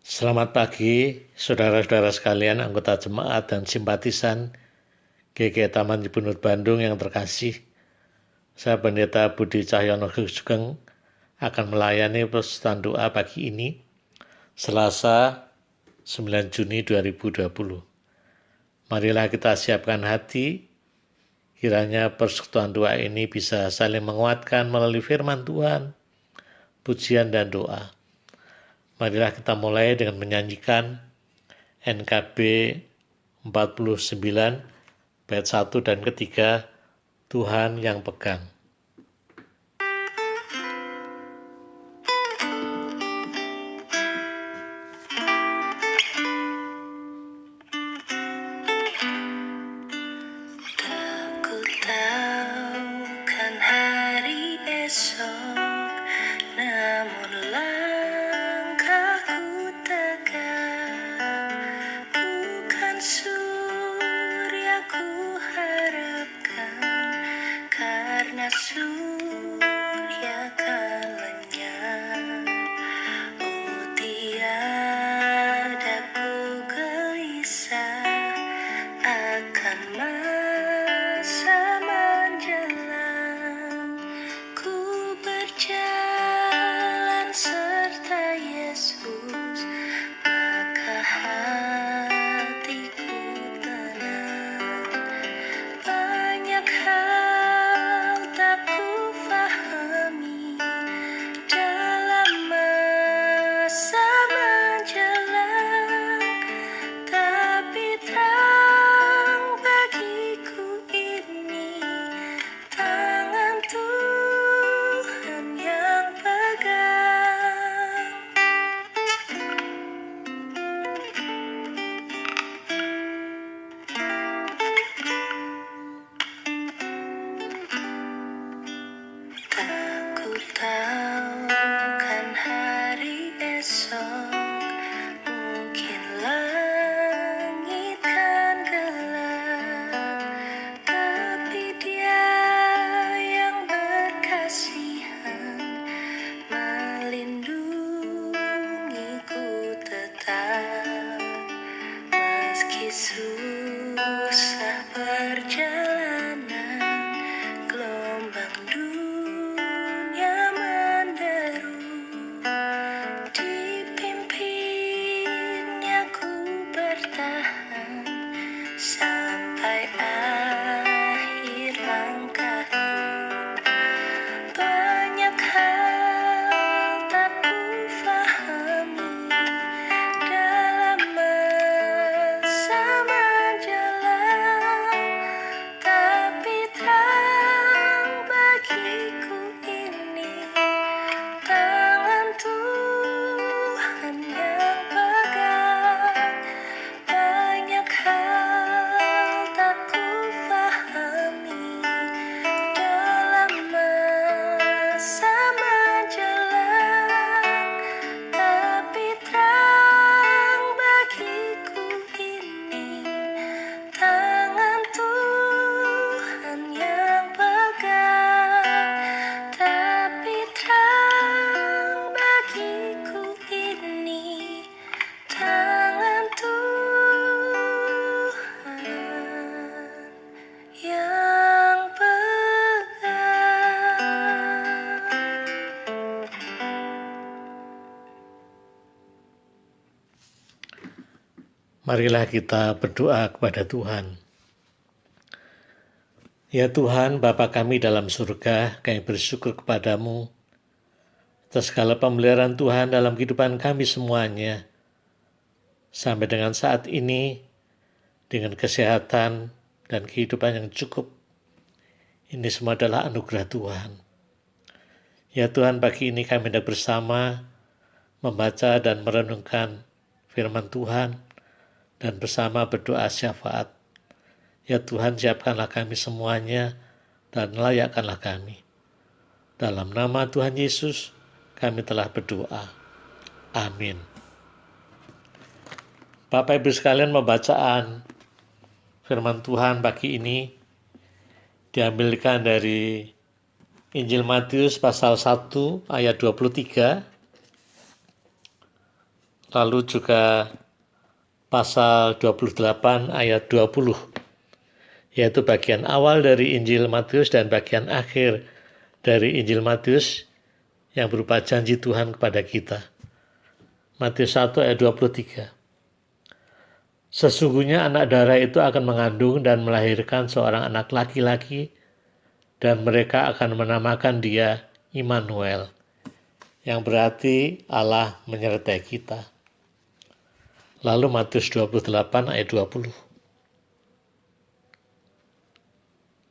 Selamat pagi, saudara-saudara sekalian, anggota jemaat dan simpatisan GKI Taman Cibunut Bandung yang terkasih. Saya Pendeta Budi Cahyono Sugeng akan melayani persekutuan doa pagi ini, Selasa 9 Juni 2020. Marilah kita siapkan hati, kiranya persekutuan doa ini bisa saling menguatkan melalui firman Tuhan, pujian dan doa. Marilah kita mulai dengan menyanyikan NKB 49 bait 1 dan ketiga, Tuhan yang pegang. Ku tahu kan hari esok, namun langkahku tegak. Bukan surya ku harapkan, karena surya kan lenyap. Oh, tiada ku gelisah akan masa menjelang. Ku berjalan serta Yesus, maka hatiku tenang. Banyak hal tak ku fahami dalam masa menjelang, tapi terang bagiku ini tangan Tuhan yang pegang. Tak ku tahu kan hari esok, mungkin langit kan gelap, tapi Dia yang berkasihan melindungiku tetap. Meski susah perjalanan, gelombang dunia menderu, dipimpinnya ku bertahan sampai akhir langkahku. Banyak hal tak ku fahami dalam masa menjelang, tapi terang bagiku ini tangan Tuhan yang pegang. Banyak hal tak ku fahami dalam masa menjelang, tapi terang bagiku ini tangan Tuhan yang pegang. Tapi terang bagiku ini tangan Tuhan yang pegang. Marilah kita berdoa kepada Tuhan. Ya Tuhan, Bapa kami dalam surga, kami bersyukur kepadamu atas segala pemeliharaan Tuhan dalam kehidupan kami semuanya. Sampai dengan saat ini, dengan kesehatan dan kehidupan yang cukup, ini semua adalah anugerah Tuhan. Ya Tuhan, pagi ini kami hendak bersama membaca dan merenungkan firman Tuhan dan bersama berdoa syafaat. Ya Tuhan, siapkanlah kami semuanya dan layakkanlah kami. Dalam nama Tuhan Yesus, kami telah berdoa. Amin. Bapak Ibu sekalian, pembacaan firman Tuhan pagi ini diambilkan dari Injil Matius pasal 1 ayat 23 lalu juga pasal 28 ayat 20, yaitu bagian awal dari Injil Matius dan bagian akhir dari Injil Matius yang berupa janji Tuhan kepada kita. Matius 1 ayat 23. Sesungguhnya anak darah itu akan mengandung dan melahirkan seorang anak laki-laki, dan mereka akan menamakan dia Immanuel, yang berarti Allah menyertai kita. Lalu Matius 28 ayat 20.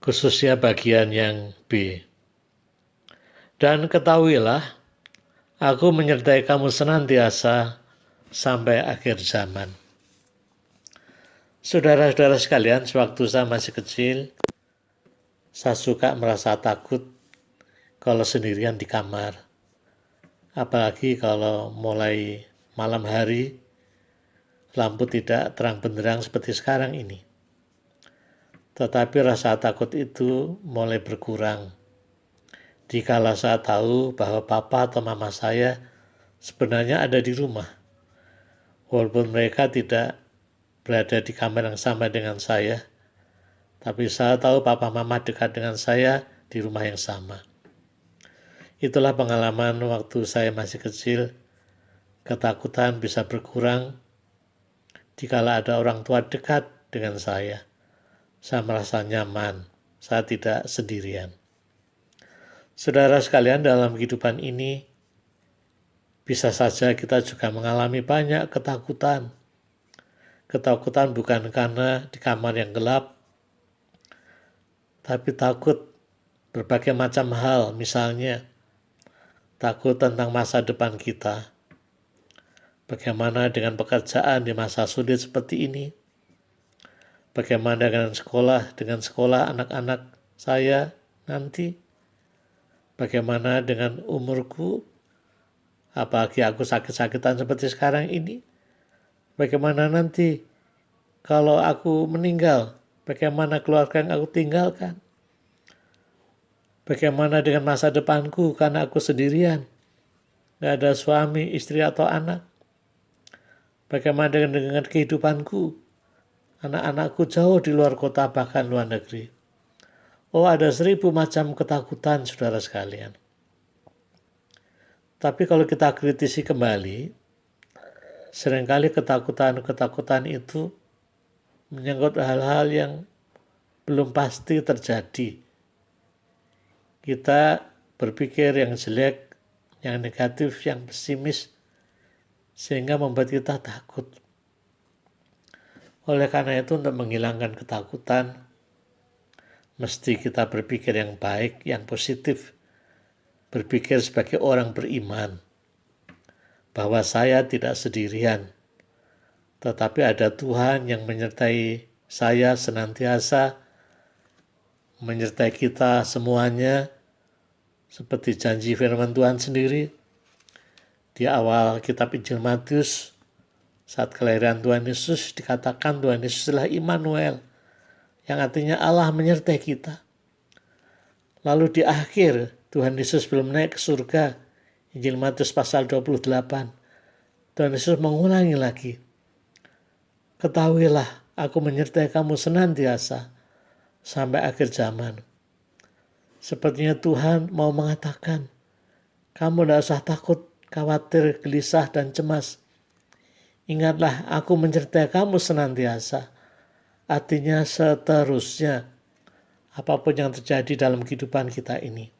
Khususnya bagian yang B. Dan ketahuilah, aku menyertai kamu senantiasa sampai akhir zaman. Saudara-saudara sekalian, sewaktu saya masih kecil, saya suka merasa takut kalau sendirian di kamar. Apalagi kalau mulai malam hari, lampu tidak terang benderang seperti sekarang ini. Tetapi rasa takut itu mulai berkurang dikala saya tahu bahwa papa atau mama saya sebenarnya ada di rumah. Walaupun mereka tidak berada di kamar yang sama dengan saya, tapi saya tahu papa mama dekat dengan saya di rumah yang sama. Itulah pengalaman waktu saya masih kecil. Ketakutan bisa berkurang dikala ada orang tua dekat dengan saya. Saya merasa nyaman, saya tidak sendirian. Saudara sekalian, dalam kehidupan ini bisa saja kita juga mengalami banyak ketakutan. Ketakutan bukan karena di kamar yang gelap, tapi takut berbagai macam hal, misalnya takut tentang masa depan kita. Bagaimana dengan pekerjaan di masa sulit seperti ini? Bagaimana dengan sekolah anak-anak saya nanti? Bagaimana dengan umurku? Apalagi aku sakit-sakitan seperti sekarang ini? Bagaimana nanti kalau aku meninggal? Bagaimana keluarga yang aku tinggalkan? Bagaimana dengan masa depanku karena aku sendirian? Gak ada suami, istri atau anak. Bagaimana dengan kehidupanku? Anak-anakku jauh di luar kota, bahkan luar negeri. Oh, ada 1000 macam ketakutan, saudara sekalian. Tapi kalau kita kritisi kembali, seringkali ketakutan itu menyangkut hal-hal yang belum pasti terjadi. Kita berpikir yang jelek, yang negatif, yang pesimis, sehingga membuat kita takut. Oleh karena itu, untuk menghilangkan ketakutan, mesti kita berpikir yang baik, yang positif. Berpikir sebagai orang beriman, bahwa saya tidak sendirian, tetapi ada Tuhan yang menyertai saya senantiasa, menyertai kita semuanya, seperti janji firman Tuhan sendiri. Di awal kitab Injil Matius, saat kelahiran Tuhan Yesus, dikatakan Tuhan Yesus adalah Immanuel, yang artinya Allah menyertai kita. Lalu di akhir, Tuhan Yesus belum naik ke surga, Injil Matius pasal 28, Tuhan Yesus mengulangi lagi, ketahuilah aku menyertai kamu senantiasa sampai akhir zaman. Sepertinya Tuhan mau mengatakan, kamu tidak usah takut, khawatir, gelisah, dan cemas. Ingatlah, aku menyertai kamu senantiasa. Artinya seterusnya, apapun yang terjadi dalam kehidupan kita ini,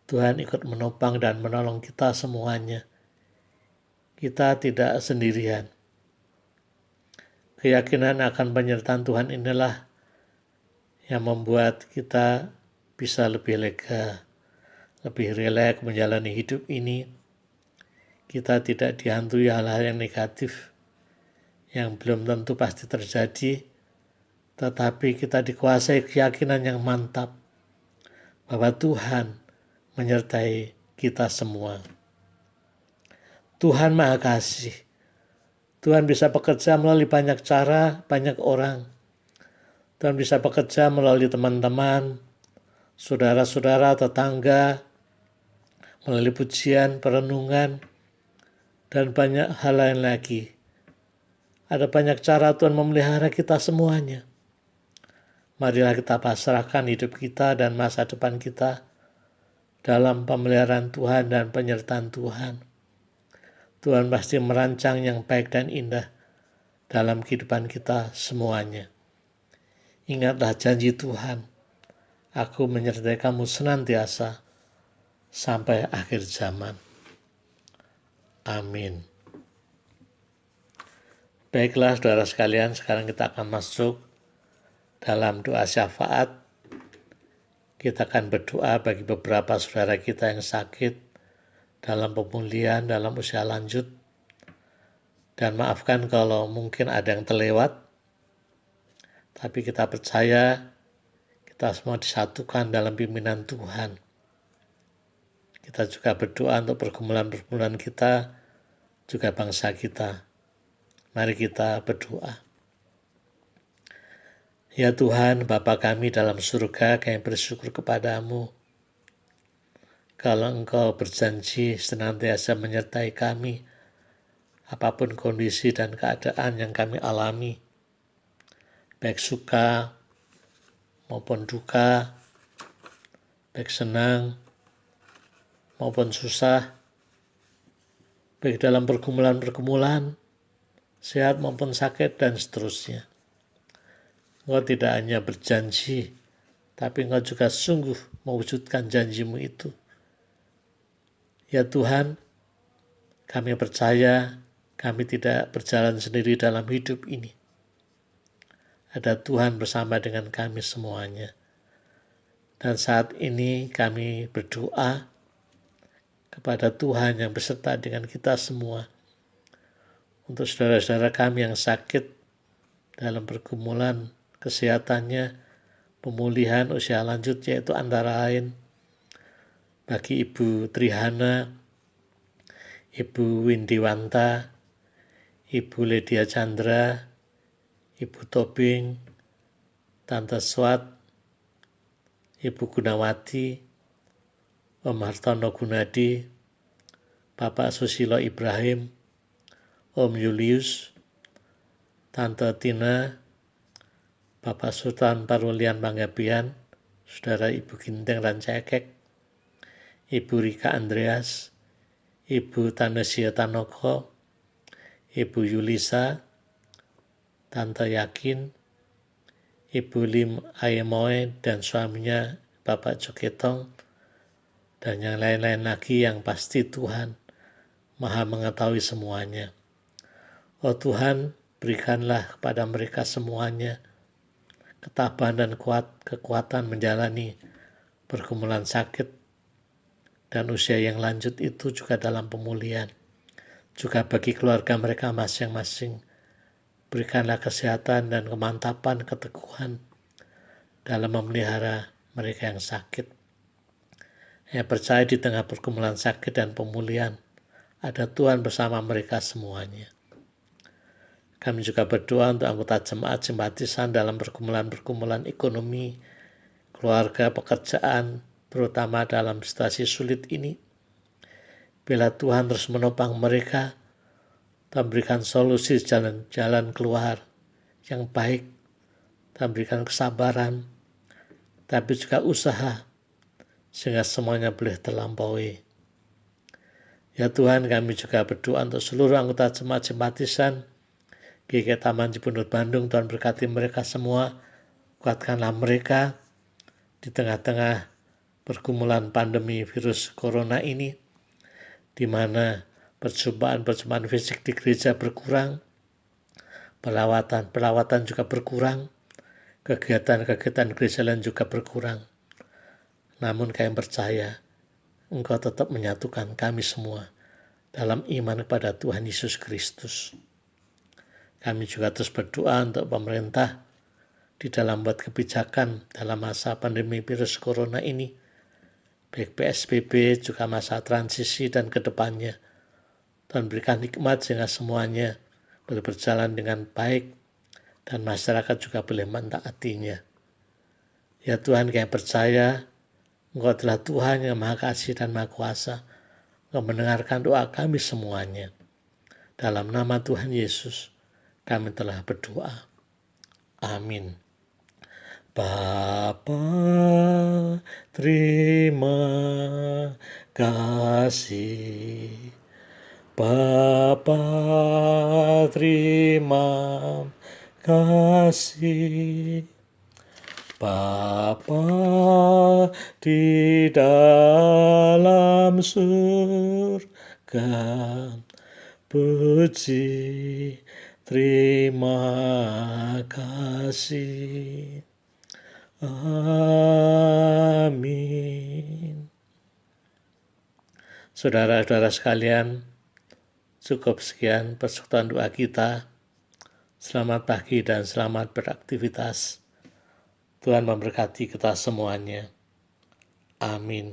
Tuhan ikut menopang dan menolong kita semuanya. Kita tidak sendirian. Keyakinan akan penyertaan Tuhan inilah yang membuat kita bisa lebih lega, lebih rileks menjalani hidup ini. Kita tidak dihantui hal-hal yang negatif, yang belum tentu pasti terjadi, tetapi kita dikuasai keyakinan yang mantap bahwa Tuhan menyertai kita semua. Tuhan Maha Kasih. Tuhan bisa bekerja melalui banyak cara, banyak orang. Tuhan bisa bekerja melalui teman-teman, saudara-saudara, tetangga, melalui pujian, perenungan, dan banyak hal lain lagi. Ada banyak cara Tuhan memelihara kita semuanya. Marilah kita pasrahkan hidup kita dan masa depan kita dalam pemeliharaan Tuhan dan penyertaan Tuhan. Tuhan pasti merancang yang baik dan indah dalam kehidupan kita semuanya. Ingatlah janji Tuhan, aku menyertai kamu senantiasa sampai akhir zaman. Amin. Baiklah saudara sekalian, sekarang kita akan masuk dalam doa syafaat. Kita akan berdoa bagi beberapa saudara kita yang sakit dalam pemulihan, dalam usia lanjut. Dan maafkan kalau mungkin ada yang terlewat, tapi kita percaya kita semua disatukan dalam pimpinan Tuhan. Kita juga berdoa untuk pergumulan-pergumulan kita, juga bangsa kita. Mari kita berdoa. Ya Tuhan, Bapa kami dalam surga, kami bersyukur kepadamu. Kalau Engkau berjanji senantiasa menyertai kami, apapun kondisi dan keadaan yang kami alami, baik suka maupun duka, baik senang maupun susah, baik dalam pergumulan-pergumulan, sehat maupun sakit, dan seterusnya. Engkau tidak hanya berjanji, tapi Engkau juga sungguh mewujudkan janjimu itu. Ya Tuhan, kami percaya kami tidak berjalan sendiri dalam hidup ini. Ada Tuhan bersama dengan kami semuanya. Dan saat ini kami berdoa kepada Tuhan yang beserta dengan kita semua, untuk saudara-saudara kami yang sakit dalam pergumulan kesehatannya, pemulihan usia lanjut, yaitu antara lain bagi Ibu Trihana, Ibu Windiwanta, Ibu Lydia Chandra, Ibu Tobing, Tante Swat, Ibu Gunawati, Om Hartono Gunadi, Bapak Susilo Ibrahim, Om Julius, Tante Tina, Bapak Sultan Parulian Panggabean, Saudara Ibu Ginteng Rancakek, Ibu Rika Andreas, Ibu Tanesia Tanoko, Ibu Yulisa, Tante Yakin, Ibu Lim Ayemoy dan suaminya Bapak Joketong, dan yang lain-lain lagi yang pasti Tuhan Maha mengetahui semuanya. Oh Tuhan, berikanlah kepada mereka semuanya ketabahan dan kekuatan menjalani pergumulan sakit dan usia yang lanjut itu, juga dalam pemulihan. Juga bagi keluarga mereka masing-masing, berikanlah kesehatan dan kemantapan, keteguhan dalam memelihara mereka yang sakit. Saya percaya di tengah pergumulan sakit dan pemulihan, ada Tuhan bersama mereka semuanya. Kami juga berdoa untuk anggota jemaat simpatisan dalam pergumulan-pergumulan ekonomi, keluarga, pekerjaan, terutama dalam situasi sulit ini. Bila Tuhan terus menopang mereka dan berikan solusi jalan keluar yang baik, dan berikan kesabaran, tapi juga usaha, sehingga semuanya boleh terlampaui. Ya Tuhan, kami juga berdoa untuk seluruh anggota jemaat simpatisan GKI Taman Cipunir Bandung. Tuhan berkati mereka semua, kuatkanlah mereka di tengah-tengah pergumulan pandemi virus corona ini, di mana perjumpaan fisik di gereja berkurang, perawatan juga berkurang, kegiatan-kegiatan gereja lain juga berkurang. Namun kami percaya Engkau tetap menyatukan kami semua dalam iman kepada Tuhan Yesus Kristus. Kami juga terus berdoa untuk pemerintah di dalam buat kebijakan dalam masa pandemi virus corona ini, baik PSBB juga masa transisi dan kedepannya. Tuhan berikan hikmat sehingga semuanya boleh berjalan dengan baik dan masyarakat juga boleh mentaatinya. Ya Tuhan, kami percaya Engkau adalah Tuhan yang Maha Kasih dan Maha Kuasa. Engkau mendengarkan doa kami semuanya. Dalam nama Tuhan Yesus, kami telah berdoa. Amin. Bapa, terima kasih. Bapa, terima kasih. Bapa di dalam surga, puji, terima kasih. Amin. Saudara-saudara sekalian, cukup sekian persekutuan doa kita. Selamat pagi dan selamat beraktivitas. Tuhan memberkati kita semuanya. Amin.